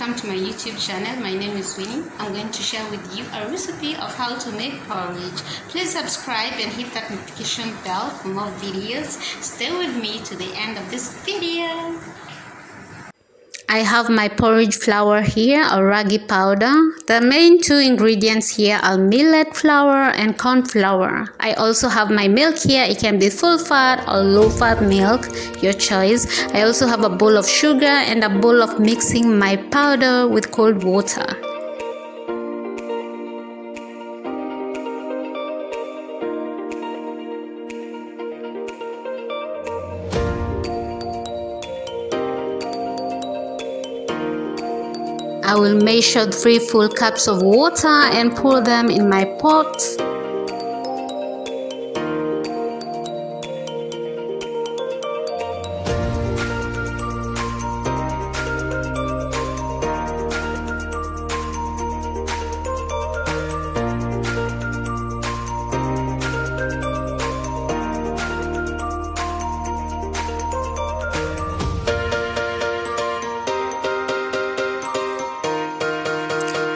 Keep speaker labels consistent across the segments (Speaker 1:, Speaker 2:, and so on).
Speaker 1: welcome to my YouTube channel. My name is Winnie. I'm going to share with you a recipe of how to make porridge. Please subscribe and hit that notification bell for more videos. Stay with me to the end of this video. I have my porridge flour here, or ragi powder. The main two ingredients here are millet flour and corn flour. I also have my milk here. It can be full fat or low fat milk, your choice. I also have a bowl of sugar and a bowl of mixing my powder with cold water. I will measure 3 full cups of water and pour them in my pot.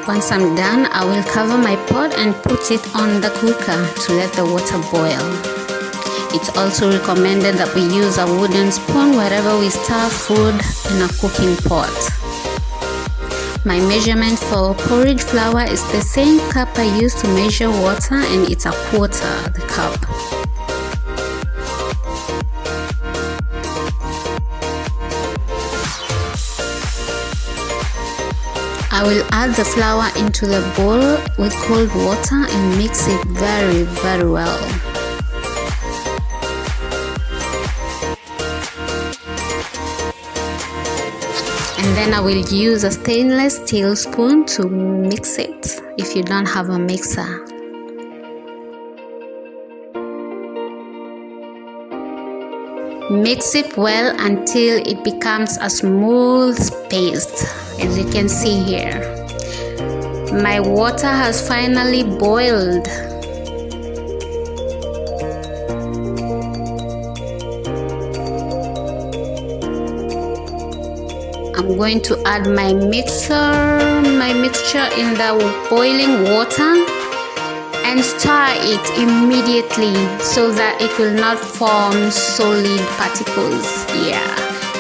Speaker 1: Once I'm done, I will cover my pot and put it on the cooker to let the water boil. It's also recommended that we use a wooden spoon wherever we stir food in a cooking pot. My measurement for porridge flour is the same cup I use to measure water, and it's a quarter the cup. I will add the flour into the bowl with cold water and mix it very well. And then I will use a stainless steel spoon to mix it if you don't have a mixer. Mix it well until it becomes a smooth paste. As you can see here, my water has finally boiled. I'm going to add my mixture in the boiling water and stir it immediately so that it will not form solid particles. Yeah,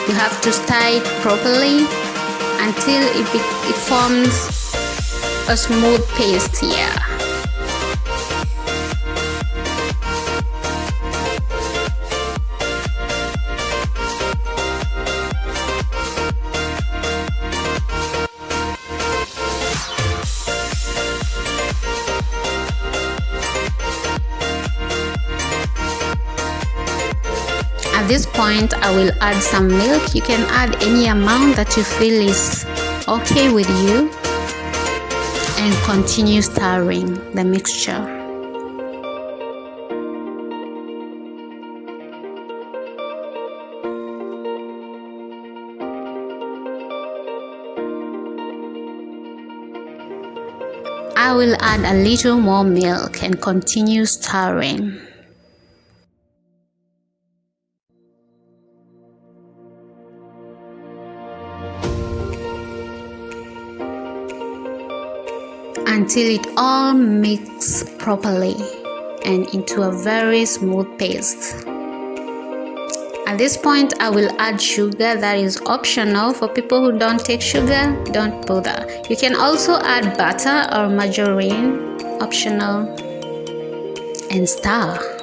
Speaker 1: you have to stir it properly until it forms a smooth paste here. At this point, I will add some milk. You can add any amount that you feel is okay with you, and continue stirring the mixture. I will add a little more milk and continue stirring. Until it all mixes properly and into a very smooth paste. At this point, I will add sugar. That is optional. For people who don't take sugar, don't bother. You can also add butter or margarine, optional, and stir.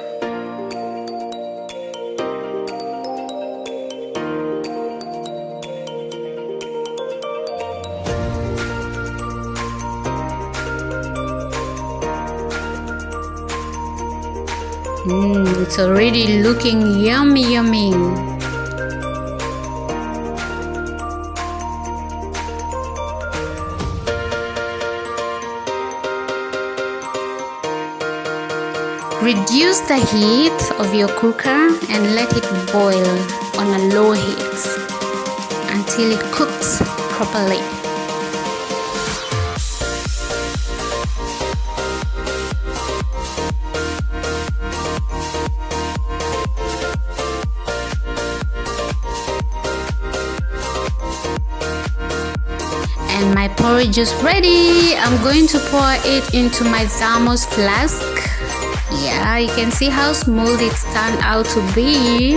Speaker 1: It's already looking yummy. Reduce the heat of your cooker and let it boil on a low heat until it cooks properly. And my porridge is ready. I'm going to pour it into my thermos flask. Yeah, you can see how smooth it's turned out to be.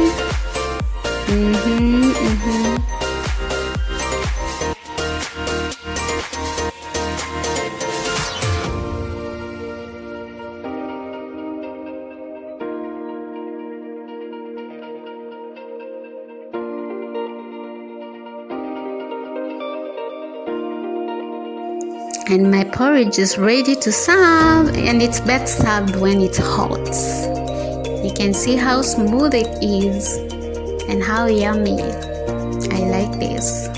Speaker 1: And my porridge is ready to serve, and it's best served when it's hot. You can see how smooth it is and how yummy. I like this.